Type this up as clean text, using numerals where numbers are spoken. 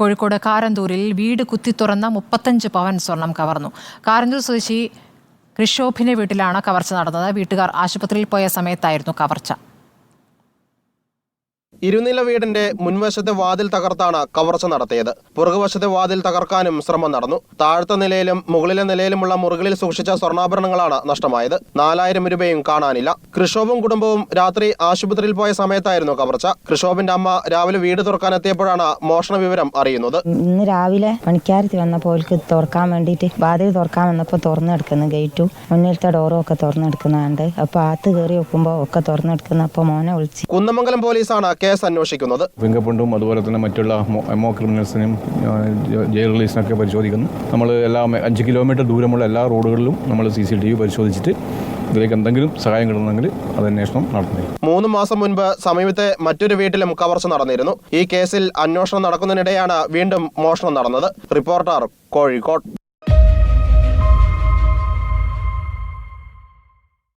കോഴിക്കോട് കാരന്തൂരിൽ വീട് കുത്തിത്തുറന്ന 35 പവൻ സ്വർണം കവർന്നു. കാരന്തൂർ സ്വദേശി കൃഷോഭിന്റെ വീട്ടിലാണ് കവർച്ച നടന്നത്. വീട്ടുകാർ ആശുപത്രിയിൽ പോയ സമയത്തായിരുന്നു കവർച്ച. ഇരുനില വീടിന്റെ മുൻവശത്തെ വാതിൽ തകർത്താണ് കവർച്ച നടത്തിയത്. പുറകുവശത്തെ വാതിൽ തകർക്കാനും ശ്രമം നടന്നു. താഴത്തെ നിലയിലും മുകളിലെ നിലയിലുമുള്ള മുറികളിൽ സൂക്ഷിച്ച സ്വർണ്ണാഭരണങ്ങളാണ് നഷ്ടമായത്. 4000 രൂപയും കാണാനില്ല. കൃഷോബും കുടുംബവും രാത്രി ആശുപത്രിയിൽ പോയ സമയത്തായിരുന്നു കവർച്ച. കൃഷോബിന്റെ അമ്മ രാവിലെ വീട് തുറക്കാനെത്തിയപ്പോഴാണ് മോഷണ വിവരം അറിയുന്നത്. ഇന്ന് രാവിലെ പണിക്കാരത്തി വന്നപ്പോൾ തുറക്കാൻ വേണ്ടിയിട്ട് വാതിൽ തുറക്കാൻ വന്നപ്പോൾ തുറന്നെടുക്കുന്നു. ഗേറ്റും മുന്നിലത്തെ ഡോറും ഒക്കെ തുറന്നെടുക്കുന്നുണ്ട്. അപ്പോൾ അകത്ത് കയറി വെക്കുമ്പോൾ ഒക്കെ തുറന്നെടുക്കുന്ന അപ്പോൾ മോനെ വിളിച്ച്. കുന്നമംഗലം പോലീസാണ് കേസ് അന്വേഷിക്കുന്നത്. ഫിംഗർ അതുപോലെ തന്നെ മറ്റുള്ള ക്രിമിനൽസിനും ജയിൽ റിലീസിനൊക്കെ പരിശോധിക്കുന്നു. നമ്മൾ എല്ലാ 5 കിലോമീറ്റർ ദൂരമുള്ള എല്ലാ റോഡുകളിലും നമ്മൾ CCTV പരിശോധിച്ചിട്ട് ഇതിലേക്ക് എന്തെങ്കിലും സഹായം കിട്ടുന്നെങ്കിൽ അത് അന്വേഷണം നടത്തുന്നു. 3 മാസം മുൻപ് സമീപത്തെ മറ്റൊരു വീട്ടിലും കവർച്ച നടന്നിരുന്നു. ഈ കേസിൽ അന്വേഷണം നടക്കുന്നതിനിടെയാണ് വീണ്ടും മോഷണം നടന്നത്. റിപ്പോർട്ടർ, കോഴിക്കോട്.